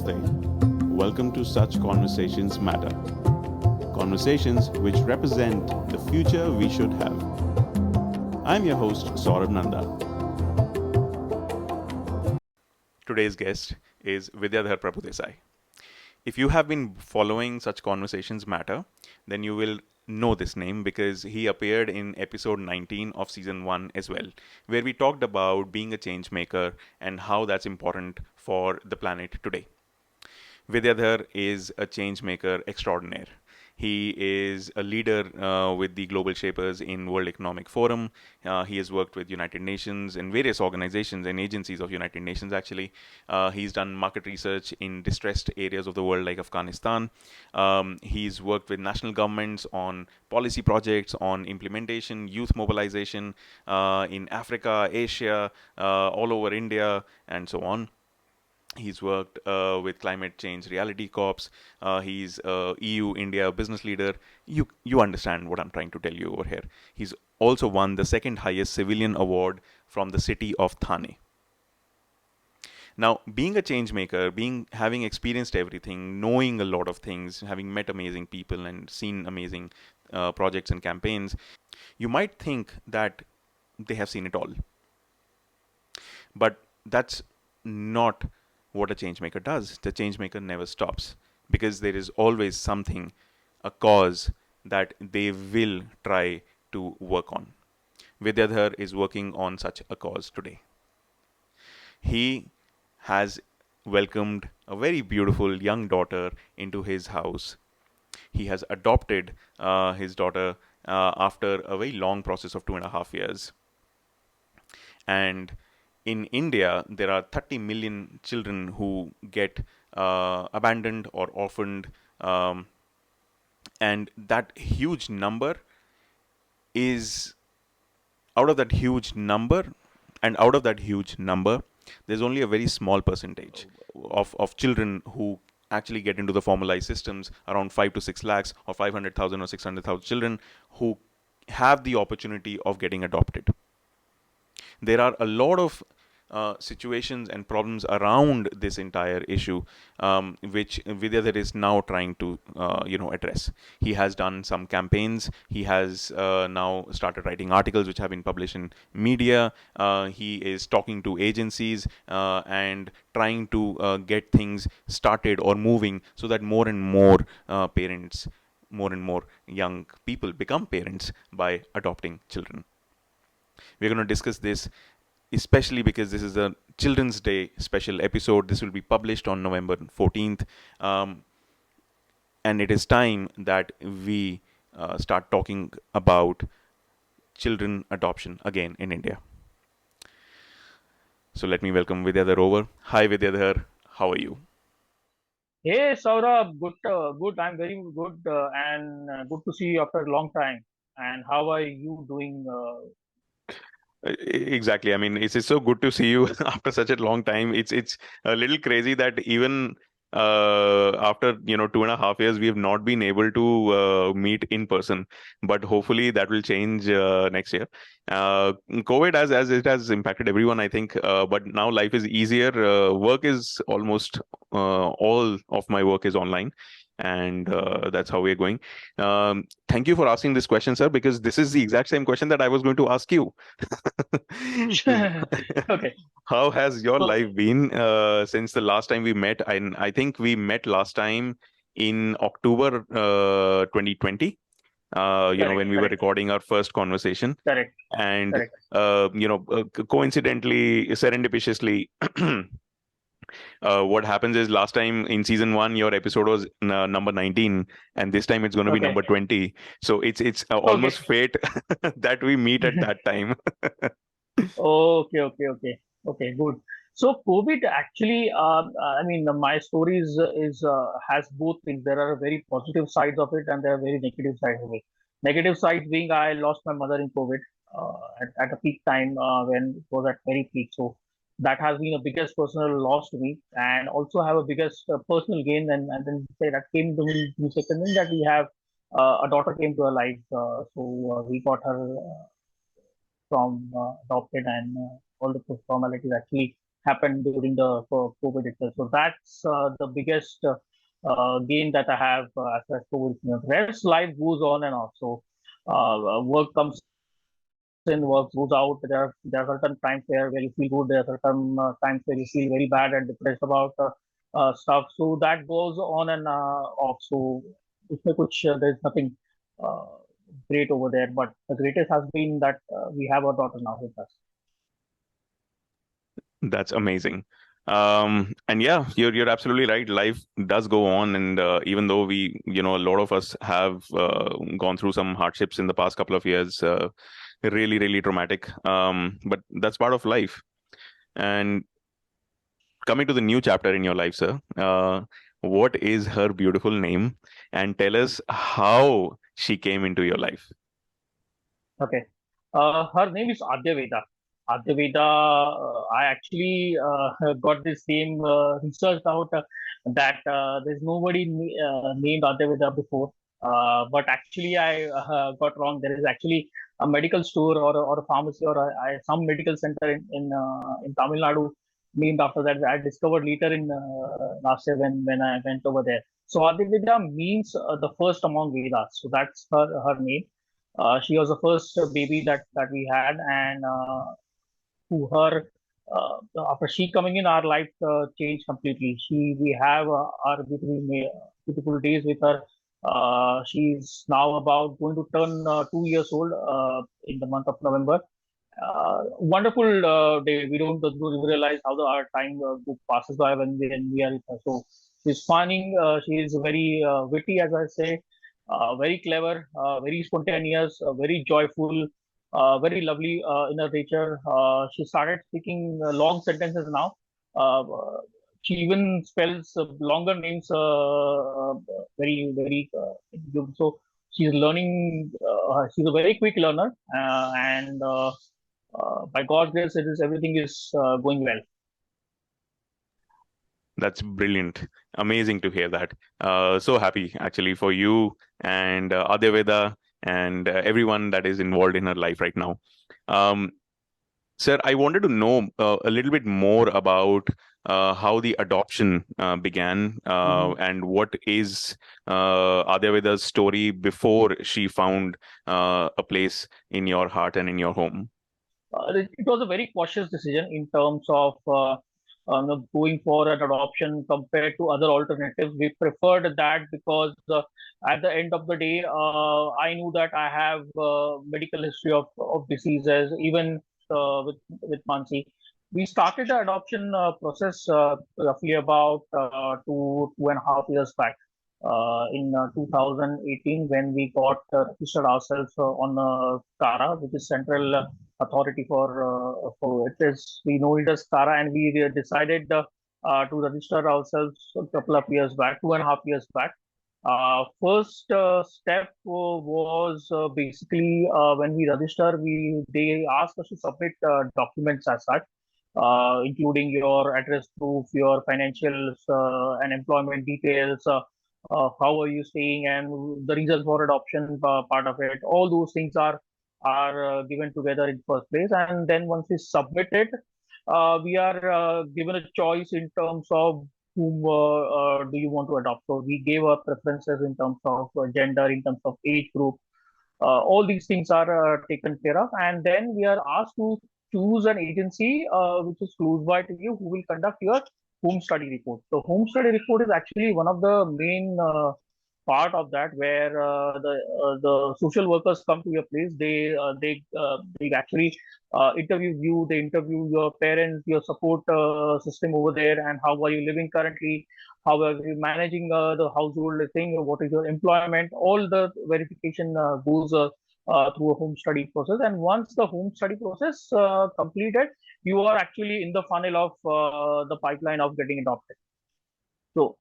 Namaste. Welcome to Such Conversations Matter. Conversations which represent the future we should have. I'm your host, Saurabh Nanda. Today's guest is Vidyadhar Prabhudesai. If you have been following Such Conversations Matter, then you will know this name because he appeared in episode 19 of season 1 as well, where we talked about being a change maker and how that's important for the planet today. Vidyadhar is a change maker extraordinaire. He is a leader with the Global Shapers in World Economic Forum. He has worked with United Nations and various organizations and agencies of United Nations, actually. He's done market research in distressed areas of the world like Afghanistan. He's worked with national governments on policy projects, on implementation, youth mobilization in Africa, Asia, all over India, and so on. He's worked with climate change reality corps. He's EU India business leader. You understand what I'm trying to tell you over here. He's also won the second highest civilian award from the city of Thane. Now, being a change maker, having experienced everything, knowing a lot of things, having met amazing people and seen amazing projects and campaigns, you might think that they have seen it all. But that's not what a change maker does. The change maker never stops because there is always something, a cause that they will try to work on. Vidyadhar is working on such a cause today. He has welcomed a very beautiful young daughter into his house. He has adopted his daughter after a very long process of 2.5 years. And in India, there are 30 million children who get abandoned or orphaned, and that huge number is out of that huge number, there's only a very small percentage of children who actually get into the formalized systems, around 5 to 6 lakhs or 500,000 or 600,000 children who have the opportunity of getting adopted. There are a lot of situations and problems around this entire issue, which Vidyadhar is now trying to, address. He has done some campaigns. He has now started writing articles which have been published in media. He is talking to agencies and trying to get things started or moving so that more and more parents, more and more young people become parents by adopting children. We're going to discuss this, especially because this is a Children's Day special episode. This will be published on November 14th. And it is time that we start talking about children adoption again in India. So let me welcome Vidyadhar over. Hi Vidyadhar, how are you? Hey Saurabh, good. I'm very good, and good to see you after a long time. And how are you doing? Exactly. I mean, it's so good to see you after such a long time. It's a little crazy that even after 2.5 years, we have not been able to meet in person. But hopefully that will change next year. COVID as it has impacted everyone, I think. But now life is easier. Work is almost all of my work is online. And that's how we're going. Thank you for asking this question, sir, because this is the exact same question that I was going to ask you. Okay. How has your So, life been since the last time we met? I think we met last time in October 2020, when we were correct, recording our first conversation. correct, And, correct. coincidentally, serendipitously, what happens is last time in season 1, your episode was number 19, and this time it's going to be Okay, number 20. So it's okay, almost fate that we meet at that time. okay. Good. So, COVID actually, I mean, my story is has both things. There are very positive sides of it, and there are very negative sides of it. Negative sides being I lost my mother in COVID at a peak time when it was at very peak. So that has been the biggest personal loss to me, and also have a biggest personal gain. And then say that came to me the second thing that we have a daughter came to our life. So we got her from adopted, and all the formalities actually. happened during the COVID itself. So that's the biggest gain that I have as far as COVID is concerned. Rest life goes on and off. So work comes in, work goes out. There are certain times where you feel good. There are certain times where you feel very bad and depressed about stuff. So that goes on and off. So there's nothing uh, great over there. But the greatest has been that we have our daughter now with us. That's amazing. And yeah, you're absolutely right. Life does go on, and even though a lot of us have gone through some hardships in the past couple of years, really, really traumatic. But that's part of life. And coming to the new chapter in your life, sir, what is her beautiful name? And tell us how she came into your life. Okay. Her name is Adyaveda. Adyaveda, I actually got this name researched out that there's nobody named Adyaveda before. But actually, I got wrong. There is actually a medical store or a pharmacy or some medical center in Tamil Nadu named after that. I discovered later in last year when I went over there. So Adyaveda means the first among Vedas. So that's her name. She was the first baby that we had, and to her, after she coming in, our life changed completely. We have our beautiful days with her. She's now about going to turn 2 years old in the month of November. Wonderful day. We don't realize how our time passes by when we are with her. So she's funny. She is very witty, as I say, very clever, very spontaneous, very joyful, very lovely in her nature. She started speaking long sentences now. She even spells longer names very good. So she's learning. She's a very quick learner, and by God's grace, everything is going well. That's brilliant. Amazing to hear that. So happy actually for you and Adyaveda and everyone that is involved in her life right now. Um, Sir, I wanted to know a little bit more about how the adoption began Mhm. and what is Adyaveda's story before she found a place in your heart and in your home. It was a very cautious decision in terms of going for an adoption compared to other alternatives. We preferred that because at the end of the day, I knew that I have medical history of diseases, even with Mansi. We started the adoption process roughly about 2.5 years back. In 2018, when we got registered ourselves on CARA, which is Central Authority for it is we know it as CARA, and we decided to register ourselves a couple of years back, 2.5 years back. First step was basically when we register, we they asked us to submit documents as such, including your address proof, your financials and employment details. How are you staying, and the reason for adoption part of it. All those things are given together in first place, and then once we submit it, we are given a choice in terms of whom do you want to adopt. So we gave our preferences in terms of gender, in terms of age group. All these things are taken care of, and then we are asked to choose an agency which is close by to you who will conduct your home study report. So home study report is actually one of the main part of that, where the social workers come to your place. They actually interview you. They interview your parents, your support system over there, and how are you living currently? How are you managing the household thing? What is your employment? All the verification goes through a home study process. And once the home study process completed, you are actually in the funnel of the pipeline of getting adopted. So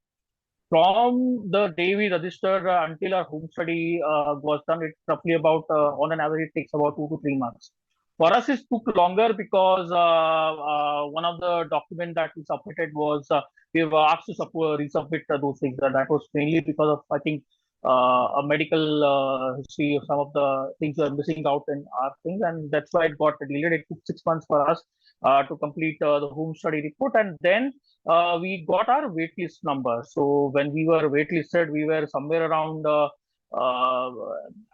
from the day we registered until our home study was done, it's roughly about, on an average, it takes about 2 to 3 months. For us, it took longer because one of the documents that we submitted was we were asked to resubmit those things. That was mainly because of, I think, a medical history of some of the things were missing out in our things, and that's why it got delayed. It took 6 months for us to complete the home study report, and then we got our waitlist number. So when we were waitlisted, we were somewhere around. Uh,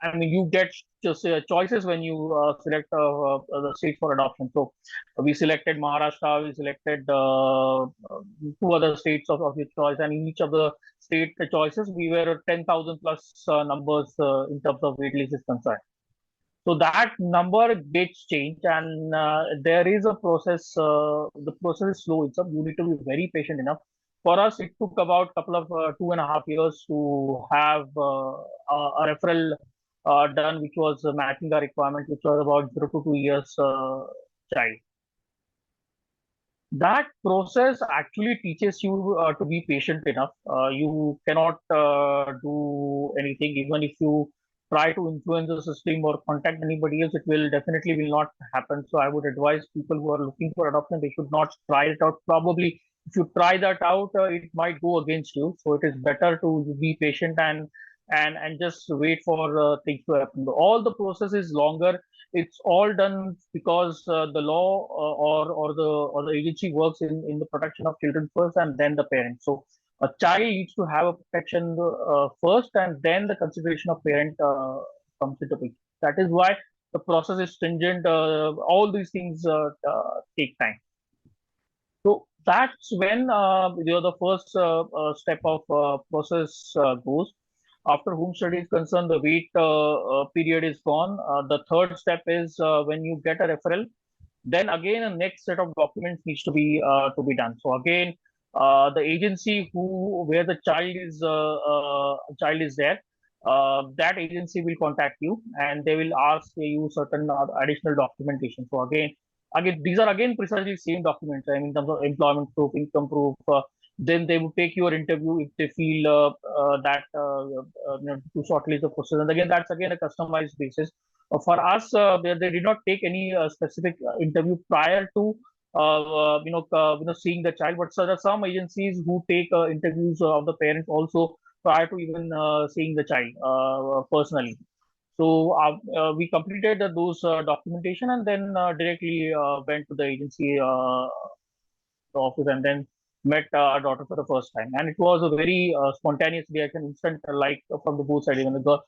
I mean, you get just choices when you select the state for adoption. So we selected Maharashtra, we selected two other states of your choice, and in each of the state choices, we were 10,000 plus numbers in terms of waitlist is concerned. So that number gets changed, and there is a process. The process is slow. You need to be very patient enough. For us, it took about couple of 2.5 years to have a referral done, which was matching the requirement, which was about 0 to 2 years child. That process actually teaches you to be patient enough. You cannot do anything, even if you try to influence the system or contact anybody else, it will definitely will not happen. So I would advise people who are looking for adoption, they should not try it out. Probably if you try that out, it might go against you. So it is better to be patient and just wait for things to happen. All the process is longer. It's all done because the law or the agency works in the protection of children first and then the parents. So a child needs to have a protection first, and then the consideration of parent comes into picture. That is why the process is stringent. All these things take time. So that's when the first step of process goes. After home study is concerned, the wait period is gone. The third step is when you get a referral, then again a next set of documents needs to be done. So again, the agency where the child is there, that agency will contact you and they will ask you certain additional documentation. So again these are again precisely same documents. I mean, in terms of employment proof, income proof. Then they will take your interview if they feel that to shortlist the process. And again, that's again a customized basis. For us, they did not take any specific interview prior to seeing the child. But so there are some agencies who take interviews of the parents also prior to even seeing the child personally. So we completed those documentation and then directly went to the agency office and then met our daughter for the first time. And it was a very spontaneous reaction, instant like from the both sides. Even the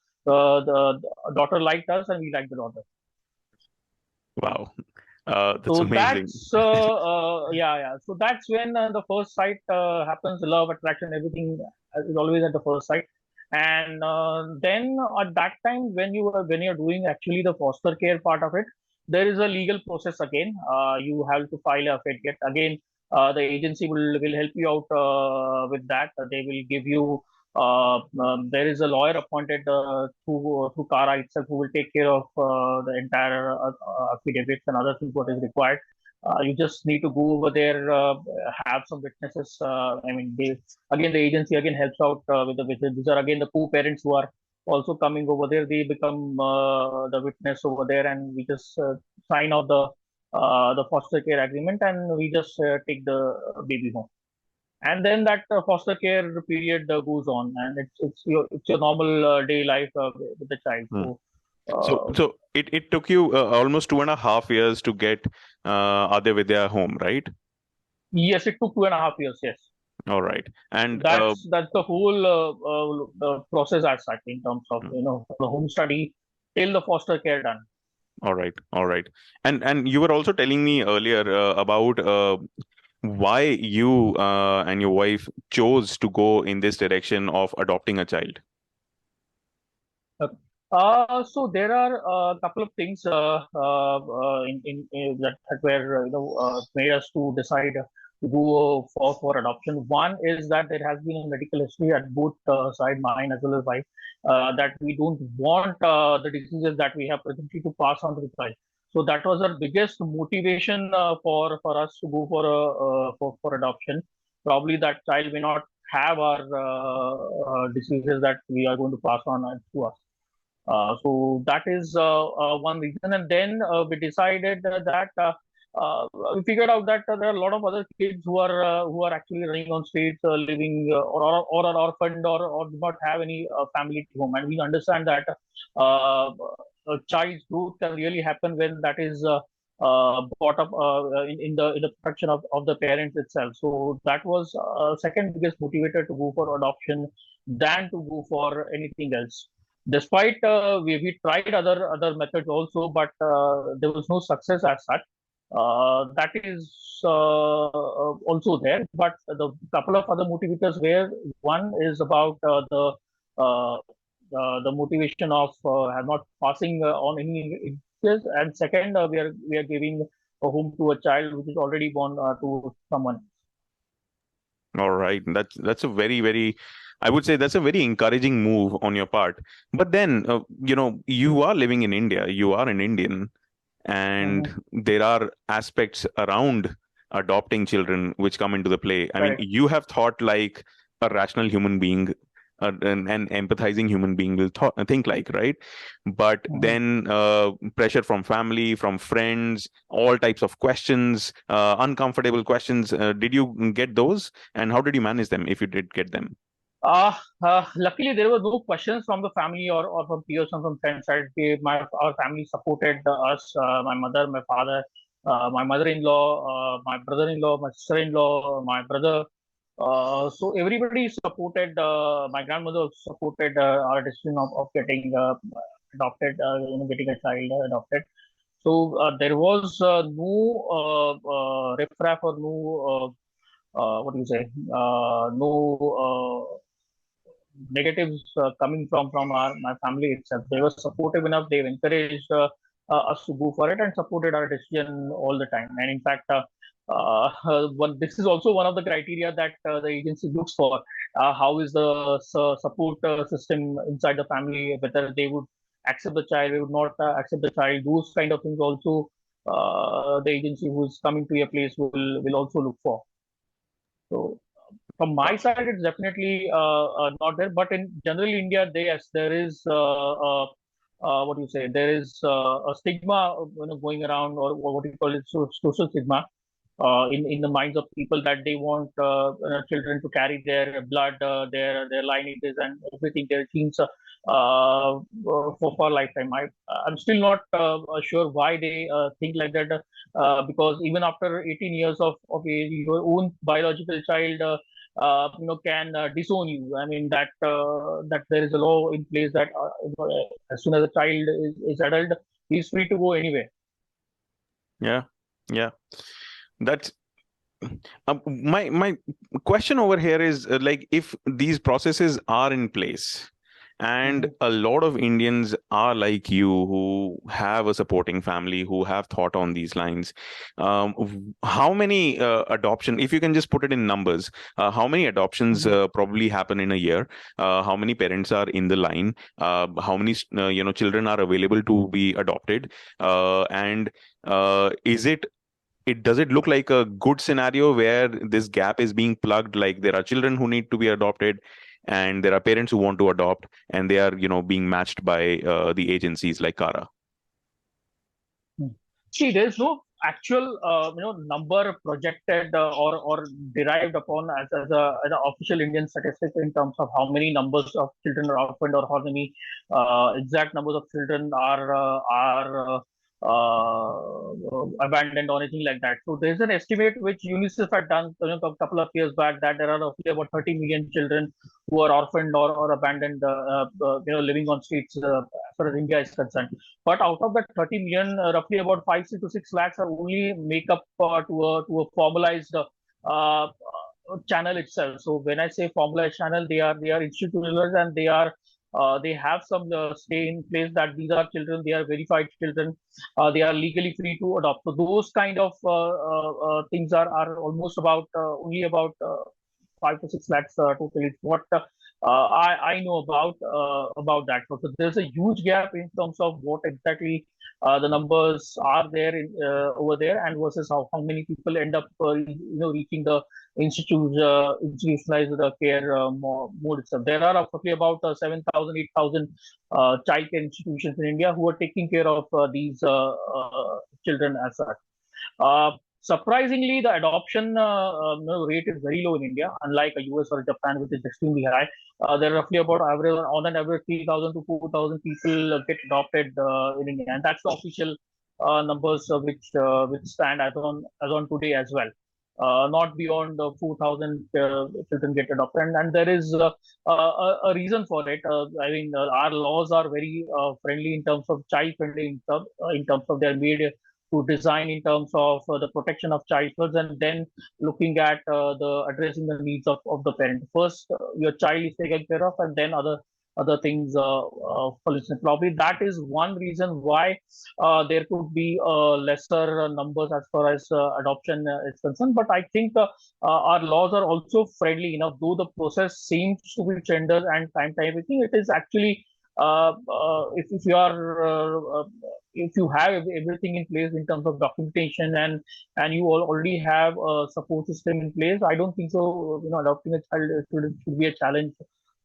daughter liked us and we liked the daughter. Wow. That's So amazing. yeah. So that's when the first sight happens. Love, attraction, everything is always at the first sight. And then at that time, when you're doing actually the foster care part of it, there is a legal process again. You have to file a FedGet again. The agency will help you out with that. They will give you. There is a lawyer appointed through CARA itself who will take care of the entire affidavits and other things what is required. You just need to go over there, have some witnesses. I mean, the agency again helps out with the witnesses. These are again the co-parents who are also coming over there. They become the witness over there, and we just sign out the foster care agreement, and we just take the baby home. And then that foster care period goes on, and it's your normal day life with the child. Hmm. So So it took you almost 2.5 years to get Adyaveda home, right? yes, it took 2.5 years. Yes, All right. And that's the whole process as such in terms of the home study till the foster care done. all right, all right. And you were also telling me earlier about why you and your wife chose to go in this direction of adopting a child. Okay. So there are a couple of things that were made us to decide to go for adoption. One is that there has been a medical history at both side, mine as well as wife, that we don't want the diseases that we have presently to pass on to the child. So that was our biggest motivation for us to go for adoption. Probably that child may not have our diseases that we are going to pass on to us. So that is one reason. And then we decided that we figured out that there are a lot of other kids who are actually running on streets, living or are orphaned or do not have any family at home. And we understand that a child's growth can really happen when that is brought up in the protection of the parents itself. So that was second biggest motivator to go for adoption than to go for anything else. Despite we tried other methods also, but there was no success as such. That is also there, but the couple of other motivators where one is about uh, the motivation of not passing on any interest, and second, we are giving a home to a child which is already born to someone. All right, that's a very, I would say that's a very encouraging move on your part. But then, you are living in India, you are an Indian, and Hmm. there are aspects around adopting children which come into the play. I mean, Correct. you have thought like a rational human being, an empathizing human being will think like, right? But Hmm. then pressure from family, from friends, all types of questions, uncomfortable questions. Did you get those, and how did you manage them if you did get them? Luckily, there were no questions from the family or from peers or from friends side. Our family supported us, my mother, my father, my mother-in-law, my brother-in-law, my sister-in-law, my brother. So everybody supported. My grandmother also supported our decision of getting adopted, getting a child adopted. So there was no riffraff or no what do you say? No negatives coming from my family itself. They were supportive enough. They've encouraged us to go for it and supported our decision all the time. And in fact, this is also one of the criteria that the agency looks for. How is the support system inside the family? Whether they would accept the child, they would not accept the child. Those kind of things also the agency who's coming to your place will also look for. So from my side, it's definitely not there. But in general India, yes, there is what do you say? There is a stigma, going around, or what do you call it, social stigma in the minds of people that they want children to carry their blood, their lineages and everything, their genes for a lifetime. I'm still not sure why they think like that. Because even after 18 years of age, your own biological child can disown you. I mean that there is a law in place that as soon as a child is adult, he's free to go anywhere. Yeah, yeah. That's my question over here is like, if these processes are in place and Mhm. a lot of Indians are like you who have a supporting family who have thought on these lines, how many adoption, if you can just put it in numbers, how many adoptions Mhm. probably happen in a year, how many parents are in the line, how many children are available to be adopted, and is it does it look like a good scenario where this gap is being plugged, like there are children who need to be adopted and there are parents who want to adopt, and they are being matched by the agencies like CARA? Hmm. See, there is no actual number projected or derived upon as an official Indian statistic in terms of how many numbers of children are orphaned or how many exact numbers of children are abandoned or anything like that. So there is an estimate which UNICEF had done, a couple of years back, that there are roughly about 30 million children who are orphaned or abandoned, living on streets as far as India is concerned. But out of that 30 million, roughly about 5 to 6 lakhs are only make up to a formalized channel itself. So when I say formalized channel, they are institutionalized, and they have some stay in place that these are children, they are verified children, they are legally free to adopt. So those kind of things are almost about only about 5 to 6 lakhs totally. What I know about that. So there's a huge gap in terms of what exactly the numbers are there over there, and versus how many people end up reaching the institutionalized care mode itself. There are roughly about 7,000, 8,000 child care institutions in India who are taking care of these children as such. Surprisingly, the adoption rate is very low in India, unlike a US or Japan, which is extremely high. There are roughly about average, on an average, 3,000 to 4,000 people get adopted in India, and that's the official numbers which stand as on today as well. Not beyond 4,000 children get adopted, and there is a reason for it. I mean, our laws are very friendly in terms of child friendly in terms of their made to design in terms of the protection of childhood, and then looking at the addressing the needs of the parent. First, your child is taken care of, and then other things for instance. Probably that is one reason why there could be lesser numbers as far as adoption is concerned. But I think our laws are also friendly enough, though the process seems to be gender and time taking. It is actually if you are if you have everything in place in terms of documentation, and you already have a support system in place, I don't think so. Adopting a child should be a challenge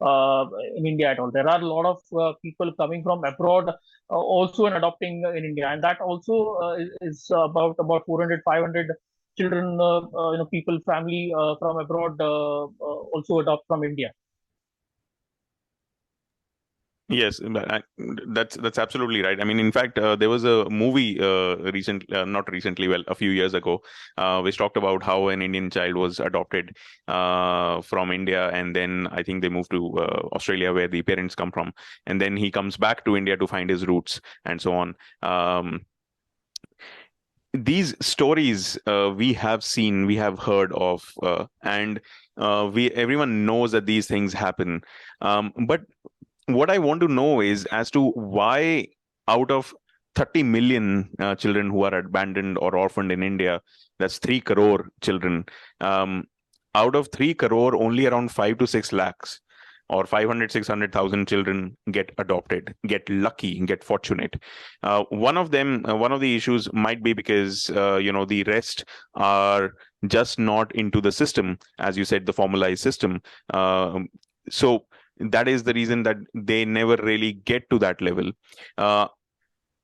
in India at all. There are a lot of people coming from abroad also and adopting in India, and that also is about 400, 500 children, people, family from abroad also adopt from India. Yes, that's absolutely right. I mean, in fact, there was a movie not recently, well, a few years ago, which talked about how an Indian child was adopted from India, and then I think they moved to Australia, where the parents come from, and then he comes back to India to find his roots and so on. These stories we have seen, we have heard of, and we everyone knows that these things happen. But what I want to know is as to why, out of 30 million children who are abandoned or orphaned in India, that's 3 crore children. Out of 3 crore, only around 5 to 6 lakhs or 500, 600,000 children get adopted, get lucky, get fortunate. One of the issues might be because, the rest are just not into the system, as you said, the formalized system. So that is the reason that they never really get to that level. Uh,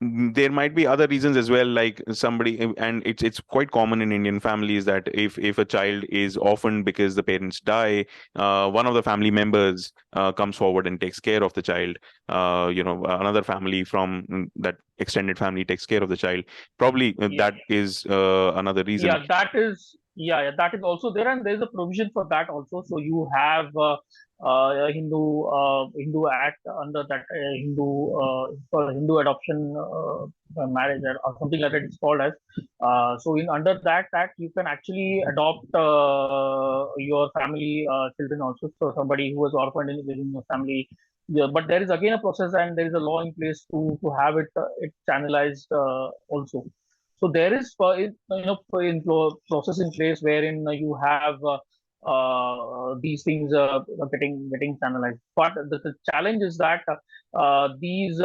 there might be other reasons as well, like somebody, and it's quite common in Indian families that if a child is orphaned because the parents die, one of the family members comes forward and takes care of the child. Another family from that extended family takes care of the child. Probably Yeah, that is another reason. that is also there, and there is a provision for that also. So you have a Hindu Act under that Hindu for Hindu adoption marriage or something like that it's called as. So in under that act you can actually adopt your family children also. So somebody who was orphaned within your family. Yeah, but there is again a process, and there is a law in place to have it channelized also. So there is process in place wherein you have these things getting channelized. But the challenge is that these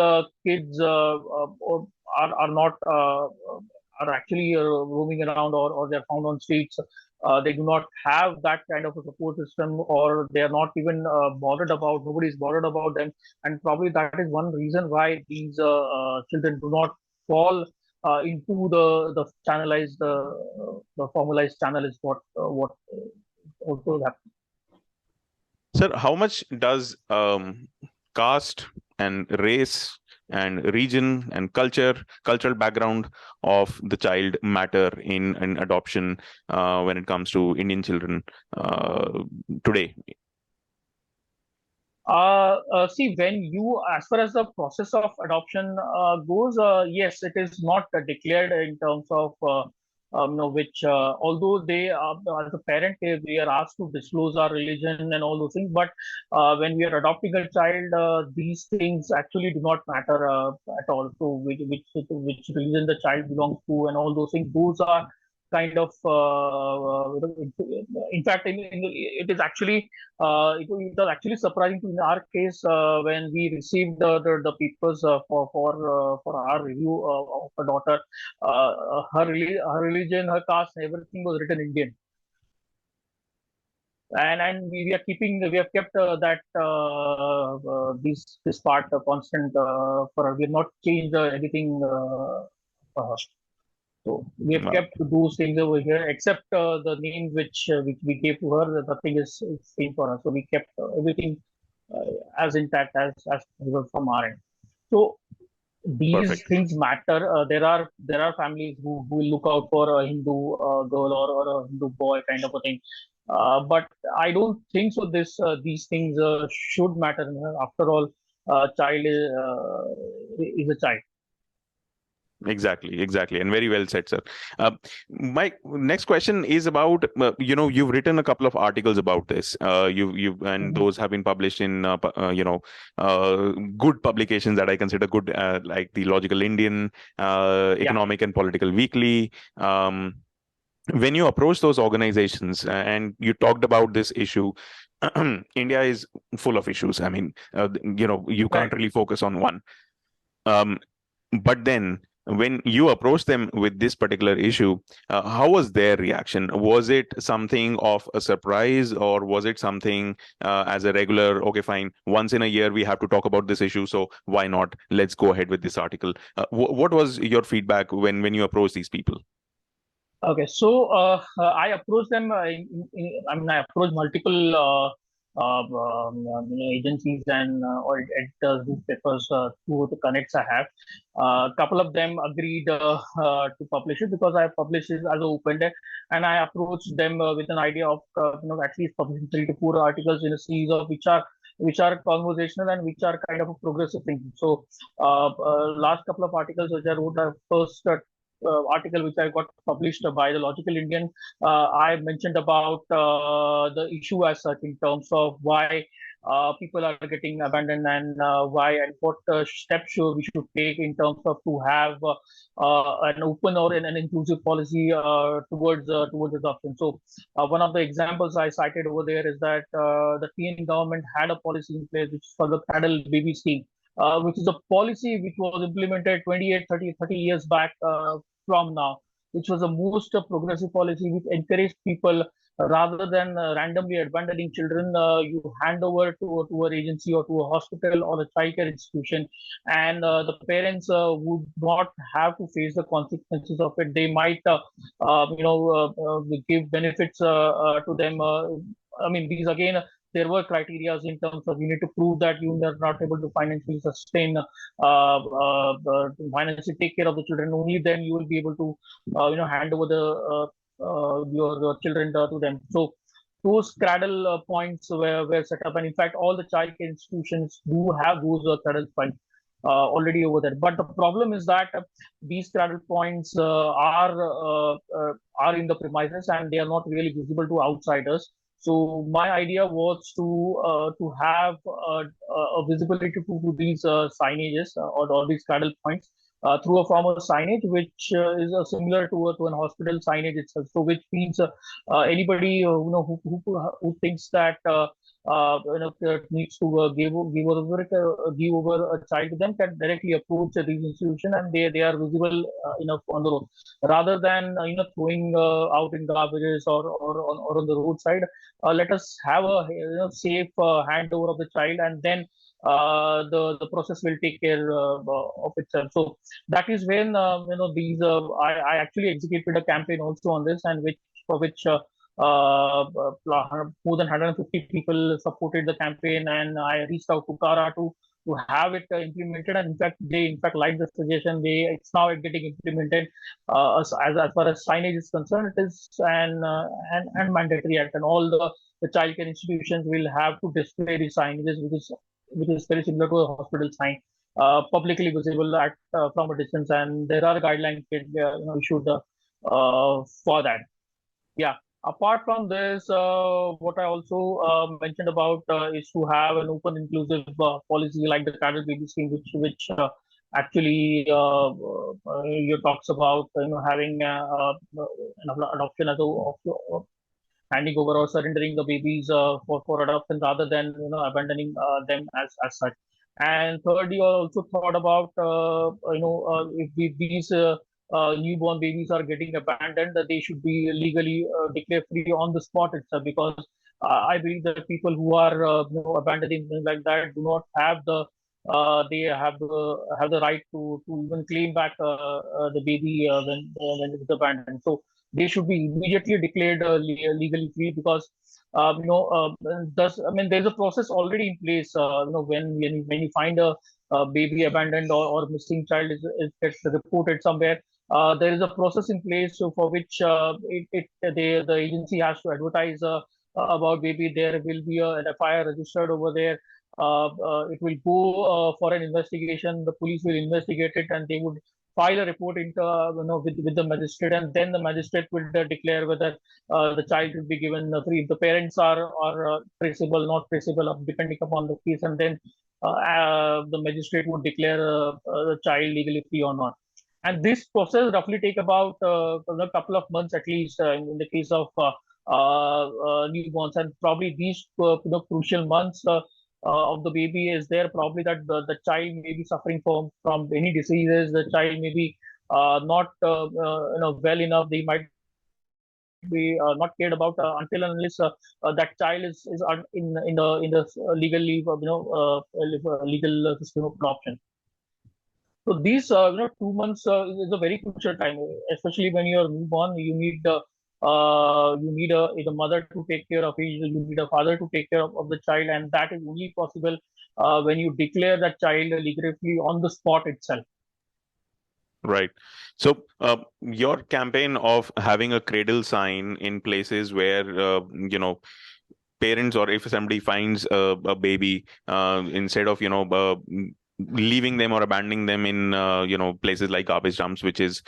kids are not are actually roaming around, or they're found on streets. They do not have that kind of a support system, or they are not even bothered about. Nobody is bothered about them, and probably that is one reason why these children do not fall into the channelized the formalized channel is what also happens. Sir, how much does caste and race and region and cultural background of the child matter in adoption when it comes to Indian children today? See, when you, as far as the process of adoption goes, yes, it is not declared in terms of which, although they, as a parent, we are asked to disclose our religion and all those things. But when we are adopting a child, these things actually do not matter at all. So, which religion the child belongs to, and all those things, those are kind of in fact it is actually it was actually surprising in our case when we received the papers for our review of a daughter. Her religion, her caste, everything was written Indian, and we have kept that this part constant for her. We have not changed anything for her. So we have Wow. kept those things over here, except the names which we gave to her. Nothing is same for her. So we kept everything as intact as from our end. So these Perfect. things matter. There are families who look out for a Hindu girl or a Hindu boy kind of a thing. But I don't think so. These things should matter. After all, child is a child. Exactly, exactly, and very well said, sir. Uh, my next question is about you've written a couple of articles about this. You and Mhm. those have been published in good publications that I consider good, like the Logical Indian, Yeah. Economic and Political Weekly. When you approach those organizations and you talked about this issue, India is full of issues. I mean, you Right. can't really focus on one. Um, but then when you approach them with this particular issue, how was their reaction? Was it something of a surprise, or was it something as a regular, okay, fine, once in a year we have to talk about this issue, so why not? Let's go ahead with this article. What was your feedback when you approach these people? Okay, so I approached them. I mean, I approached multiple agencies and or editors, newspapers through the connects I have. A couple of them agreed to publish it because I published it as an open day, and I approached them with an idea of at least publishing 3 to 4 articles in a series of which are conversational and which are kind of a progressive thinking. So, last couple of articles which I wrote are first article which I got published by the Logical Indian, I mentioned about the issue as such in terms of why people are getting abandoned and why and what steps we should take in terms of to have an open or an inclusive policy towards adoption. So one of the examples I cited over there is that the TN government had a policy in place which is for the cradle baby scheme, which is a policy which was implemented 28, 30 years back from now, which was the most progressive policy which encouraged people rather than randomly abandoning children, you hand over to an agency or to a hospital or a child care institution, and the parents would not have to face the consequences of it. They might, give benefits to them. I mean, these again, there were criteria in terms of you need to prove that you are not able to financially sustain, financially take care of the children. Only then you will be able to, hand over your children to them. So those cradle points were set up, and in fact, all the child care institutions do have those cradle points already over there. But the problem is that these cradle points are in the premises and they are not really visible to outsiders. So my idea was to have a visibility to these signages or these cradle points through a form of signage, which is similar to an hospital signage itself. So which means anybody who thinks that needs to give over a child to them can directly approach these institutions, and they are visible enough on the road rather than throwing out in garbages or on the roadside. Let us have a safe handover of the child, and then the process will take care of itself. So that is when these I actually executed a campaign also on this, and which more than 150 people supported the campaign, and I reached out to CARA to have it implemented. And in fact liked the suggestion. It's now getting implemented. As far as signage is concerned, it is an mandatory act, and all the child care institutions will have to display the signages, which is very similar to a hospital sign, publicly visible at from a distance, and there are guidelines issued for that. Yeah. Apart from this, what I also mentioned about is to have an open, inclusive policy like the cradle baby scheme, which actually you talks about having an adoption as a handing over or surrendering the babies for adoption rather than abandoning them as such. And thirdly, I also thought about if these newborn babies are getting abandoned, that they should be legally declared free on the spot itself, because I believe that people who are abandoning things like that do not have they have the right to even claim back the baby when it's abandoned. So they should be immediately declared legally free, because thus I mean there's a process already in place. When you find baby abandoned or missing child is gets reported somewhere, there is a process in place for which the agency has to advertise about baby. There will be an FIR registered over there. It will go for an investigation. The police will investigate it, and they would file a report into with the magistrate, and then the magistrate will declare whether the child will be given free. If the parents are traceable, not traceable, depending upon the case, and then the magistrate would declare the child legally free or not. And this process roughly take about a couple of months at least in the case of newborns, and probably these crucial months of the baby is there. Probably that the child may be suffering from any diseases. The child may be not well enough. They might be not cared about until and unless that child is in the legal leave legal system of adoption. So these 2 months is a very crucial time, especially when you're newborn. You need a mother to take care of it. You need a father to take care of the child, and that is only possible when you declare that child legally on the spot itself. Right. So, your campaign of having a cradle sign in places where, parents, or if somebody finds a baby, instead of, leaving them or abandoning them in, places like garbage dumps, which is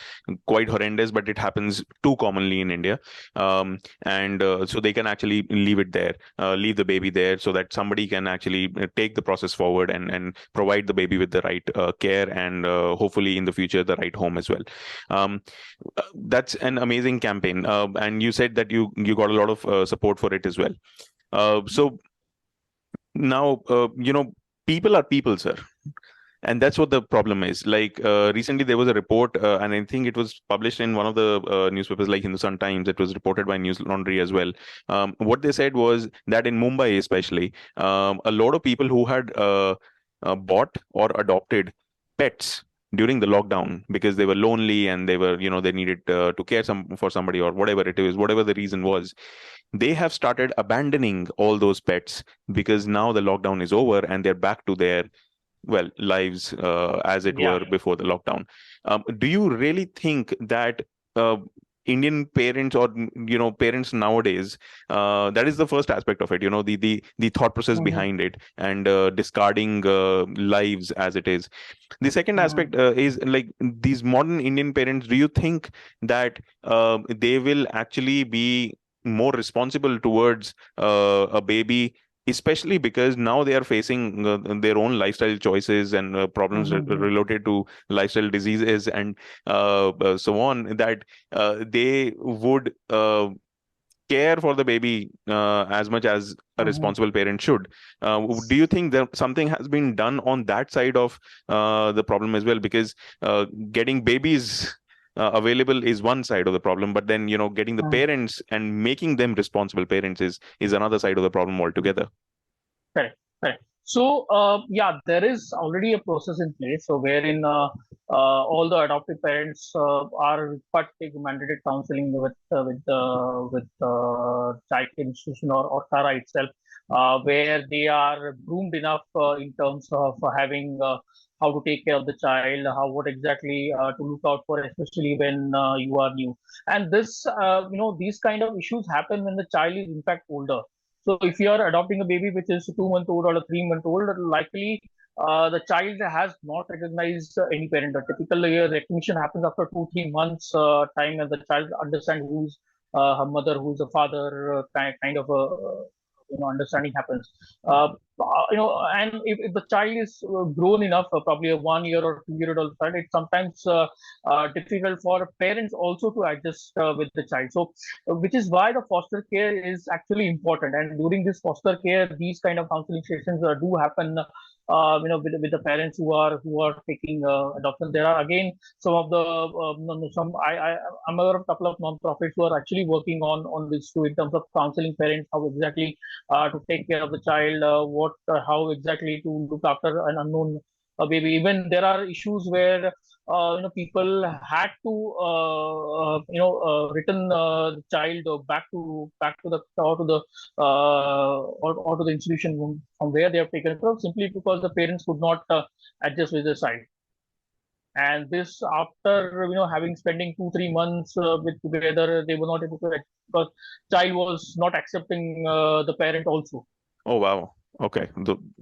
quite horrendous, but it happens too commonly in India. And so they can actually leave it there, leave the baby there, so that somebody can actually take the process forward and provide the baby with the right care, and hopefully in the future the right home as well. That's an amazing campaign, and you said that you got a lot of support for it as well. So now, people are people, sir. And that's what the problem is. Like, recently there was a report, and I think it was published in one of the newspapers like Hindustan Times. It was reported by News Laundry as well. What they said was that in Mumbai especially, a lot of people who had bought or adopted pets during the lockdown because they were lonely, and they were, they needed to care for somebody, or whatever it is, whatever the reason was, they have started abandoning all those pets because now the lockdown is over and they're back to their, well, lives, as it Yeah. were, before the lockdown. Do you really think that Indian parents, or parents nowadays, that is the first aspect of it, the thought process Mm-hmm. behind it, and discarding lives as it is. The second Mm-hmm. aspect is like these modern Indian parents. Do you think that they will actually be more responsible towards a baby, especially because now they are facing their own lifestyle choices and problems Mm-hmm. related to lifestyle diseases, and so on, that they would care for the baby as much as a Mm-hmm. responsible parent should. Do you think that something has been done on that side of the problem as well? Because getting babies available is one side of the problem, but then getting the Mm-hmm. parents and making them responsible parents is another side of the problem altogether. Correct, correct. So, yeah, there is already a process in place. So, wherein all the adoptive parents are required to take mandated counseling with child care institution or CARA itself, where they are groomed enough in terms of having how to take care of the child, what exactly to look out for, especially when you are new. And these kind of issues happen when the child is in fact older. So if you are adopting a baby which is 2 month old or a 3 month old, likely the child has not recognized any parent. A typical recognition happens after 2 3 months time, and the child understands who's her mother, who's the father, kind of a understanding happens. And if the child is grown enough, probably a 1 year or 2 year old child, it's sometimes difficult for parents also to adjust with the child. So which is why the foster care is actually important. And during this foster care, these kind of counseling sessions do happen. With the parents who are taking adoption. There are again some of the some I'm aware of a couple of non-profits who are actually working on this too, in terms of counseling parents how exactly to take care of the child, how exactly to look after an unknown baby. Even there are issues where people had to return the child back to the or to the institution from where they have taken it from, simply because the parents could not adjust with the child. And this after having spending 2-3 months with together, they were not able to because child was not accepting the parent also. Oh, wow. Okay.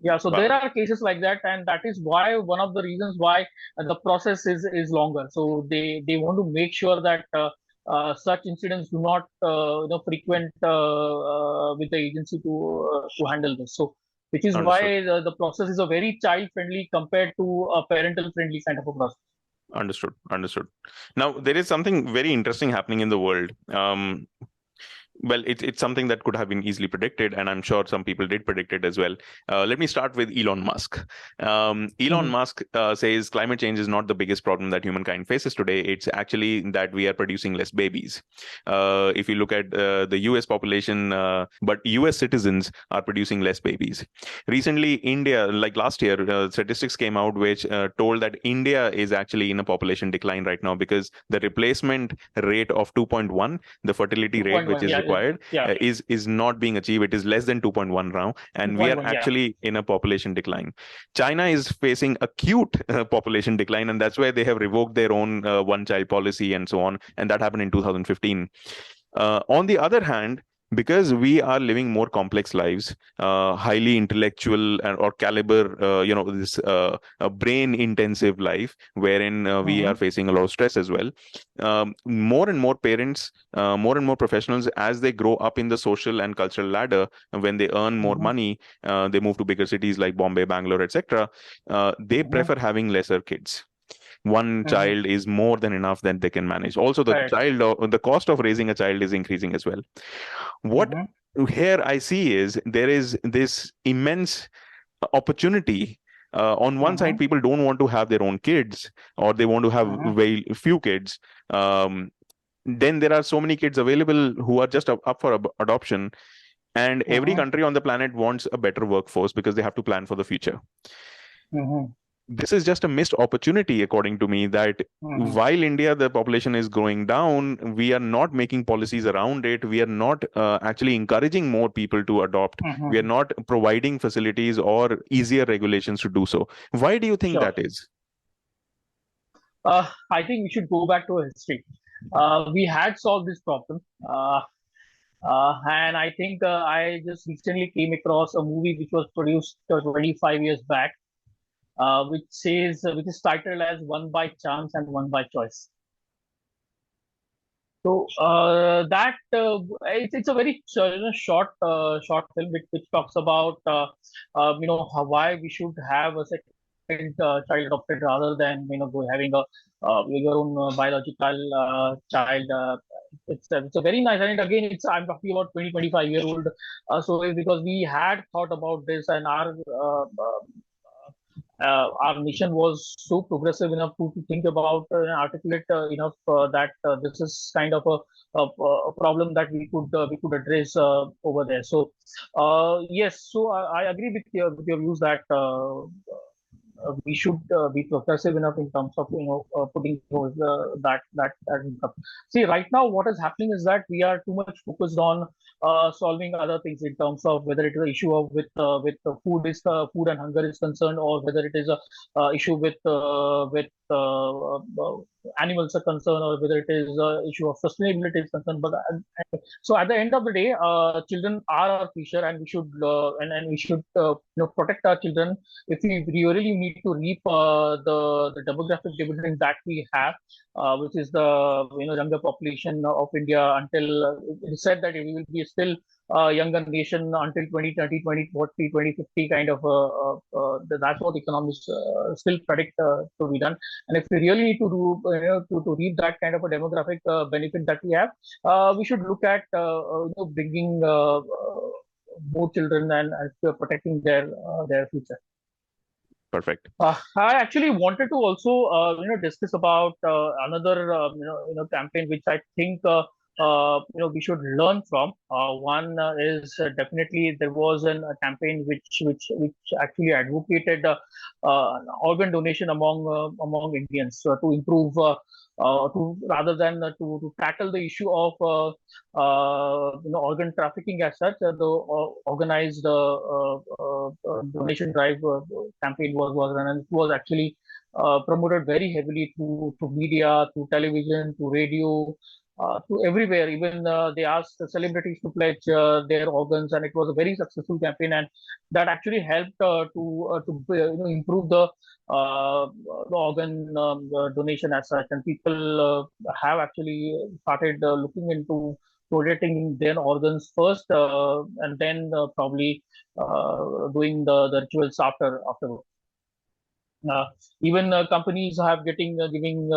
Yeah, so there Wow. are cases like that, and that is why one of the reasons why the process is longer. So they want to make sure that such incidents do not frequent with the agency to handle this. So which is Understood. why the process is a very child friendly compared to a parental friendly kind of a process. Understood. Understood. Now, there is something very interesting happening in the world. Well, it's something that could have been easily predicted, and I'm sure some people did predict it as well. Let me start with Elon Musk. Elon Hmm. Musk says climate change is not the biggest problem that humankind faces today. It's actually that we are producing less babies. If you look at the US population, but US citizens are producing less babies. Recently, India, like last year, statistics came out which told that India is actually in a population decline right now because the replacement rate of 2.1, the fertility rate which 2.1, is yeah, required, yeah, is not being achieved. It is less than 2.1 now, and we are 2.1, yeah. actually in a population decline. China is facing acute population decline, and that's why they have revoked their own one-child policy and so on, and that happened in 2015. On the other hand, because we are living more complex lives, highly intellectual or caliber, this brain intensive life, wherein we are Hmm. facing a lot of stress as well. More and more parents, more and more professionals, as they grow up in the social and cultural ladder, when they earn more Hmm. money, they move to bigger cities like Bombay, Bangalore, etc. They Hmm. prefer having lesser kids. One Hmm. child is more than enough that they can manage. Also, Correct. the cost of raising a child is increasing as well. What Hmm. here I see is there is this immense opportunity. On one side, Hmm. people don't want to have their own kids, or they want to have Hmm. very few kids. Um, then there are so many kids available who are just up for adoption, and every Hmm. country on the planet wants a better workforce because they have to plan for the future. Hmm. This is just a missed opportunity, according to me, that Hmm. while India, the population is going down, we are not making policies around it. We are not actually encouraging more people to adopt. We are Hmm. not providing facilities or easier regulations to do so. Why do you think Sure. that is? I think we should go back to history. We had solved this problem. And I think I just recently came across a movie which was produced 25 years back, which is titled as One by Chance and One by Choice. So that it's a very short film which talks about why we should have a second child adopted rather than having your own biological child. It's a very nice, and again I'm talking about 20-25 year old. So it's because we had thought about this, and our nation was so progressive enough to think about and articulate enough that this is kind of a problem that we could address over there. So yes, so I agree with your views that we should be progressive enough in terms of putting those that income. See, right now what is happening is that we are too much focused on solving other things in terms of whether it is an issue of with food and hunger is concerned, or whether it is a issue with animals are concerned, or whether it is a issue of sustainability is concerned. But so at the end of the day, children are our future, and we should and we should protect our children if we really need to reap the demographic dividend that we have, which is the younger population of India. Until it is said that we will be still a younger nation until 2030, 2040, 2050 kind of. That's what economists still predict to be done. And if we really need to do to reap that kind of a demographic benefit that we have, we should look at bringing more children and protecting their future. Perfect. I actually wanted to also, discuss about another, campaign which I think we should learn from. One is definitely there was a campaign which actually advocated organ donation among Indians to improve to rather than to tackle the issue of organ trafficking as such. The organized donation drive campaign was run, and it was actually promoted very heavily through media, through television, to radio, to everywhere. Even they asked the celebrities to pledge their organs, and it was a very successful campaign, and that actually helped to improve the organ donation as such. And people have actually started looking into donating their organs first, and then probably doing the rituals afterward. Uh, Even companies have getting giving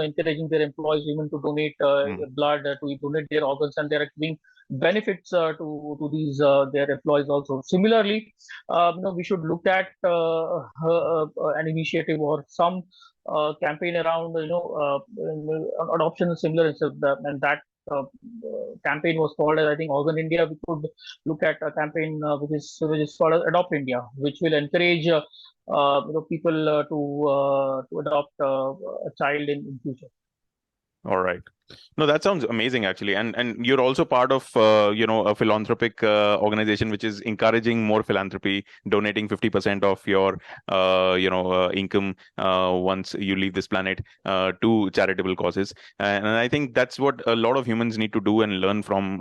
encouraging their employees even to donate Mm. blood, to donate their organs, and they are giving benefits to these their employees also. Similarly, we should look at an initiative or some campaign around adoption similar, and that campaign was called as, I think, Organ India. We could look at a campaign which is called as Adopt India, which will encourage people to adopt a child in future. All right. No, that sounds amazing, actually. And you're also part of a philanthropic organization which is encouraging more philanthropy, donating 50% of your income once you leave this planet to charitable causes. And I think that's what a lot of humans need to do and learn from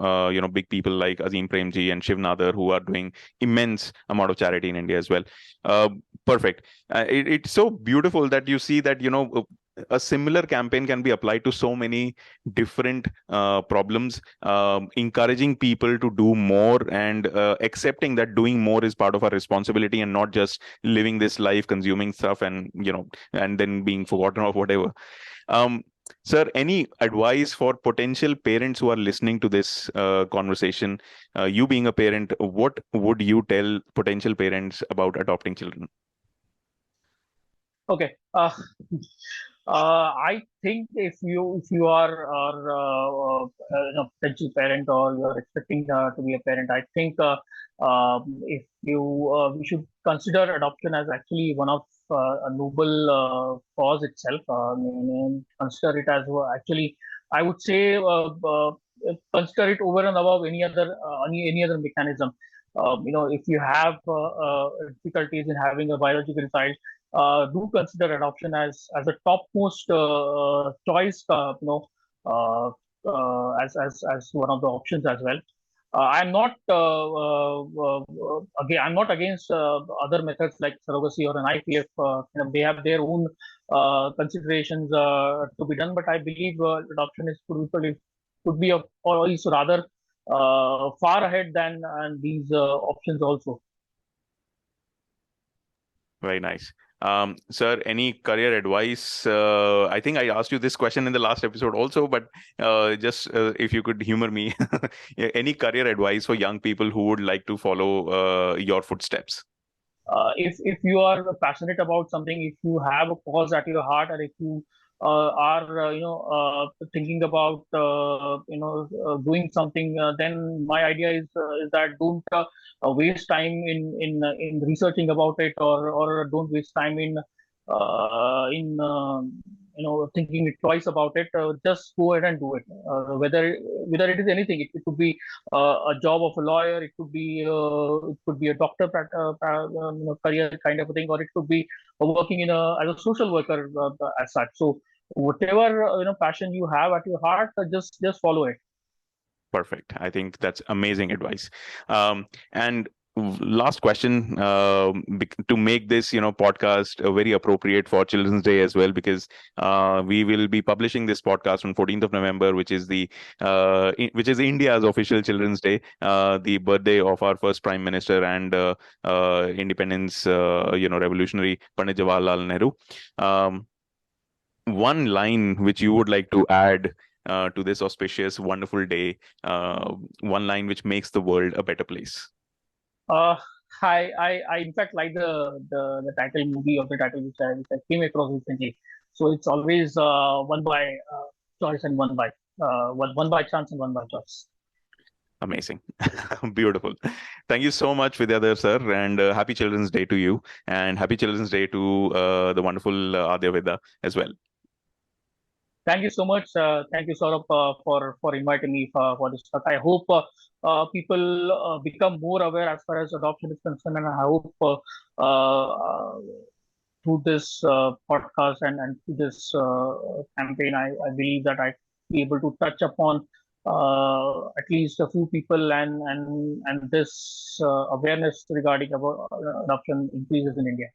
big people like Azim Premji and Shiv Nadar, who are doing immense amount of charity in India as well. Uh, Perfect. It's so beautiful that you see that a similar campaign can be applied to so many different problems, encouraging people to do more and accepting that doing more is part of our responsibility and not just living this life consuming stuff and and then being forgotten or whatever. um, Sir, any advice for potential parents who are listening to this conversation? You being a parent, what would you tell potential parents about adopting children? Okay. I think if you are a potential parent, or you're expecting to be a parent, I think if you we should consider adoption as actually one of a noble cause itself. Consider it as actually, I would say, consider it over and above any other mechanism. If you have difficulties in having a biological child, do consider adoption as a topmost choice, uh, as one of the options as well. I'm not again. I'm not against other methods like surrogacy or an IPF. They have their own considerations to be done, but I believe adoption is could be or is rather far ahead than these options also. Very nice. Sir, any career advice? I think I asked you this question in the last episode also, but just if you could humor me, yeah, any career advice for young people who would like to follow your footsteps? If you are passionate about something, if you have a cause at your heart, or if you are thinking about doing something, then my idea is that don't waste time in researching about it, or don't waste time in thinking it twice about it. Just go ahead and do it. Whether it is anything, it could be a job of a lawyer, it could be a doctor career kind of a thing, or it could be working as a social worker as such. So whatever passion you have at your heart, just follow it. Perfect. I think that's amazing advice. And last question, to make this podcast very appropriate for Children's Day as well, because we will be publishing this podcast on 14th of November, which is which is India's official Children's Day, the birthday of our first Prime Minister and independence revolutionary Pandit Jawaharlal Nehru. Um, One line which you would like to add to this auspicious, wonderful day, one line which makes the world a better place. Uh, I in fact like the title movie of the title which I came across recently. So it's always one by choice and one by. one by chance and one by choice. Amazing. Beautiful. Thank you so much, Vidyadhar sir, and happy Children's Day to you, and happy Children's Day to the wonderful Adyaveda as well. Thank you so much. Thank you, Saurabh, for inviting me for this talk. I hope people become more aware as far as adoption is concerned, and I hope through this podcast and through this campaign, I believe that I be able to touch upon at least a few people, and this awareness regarding about adoption increases in India.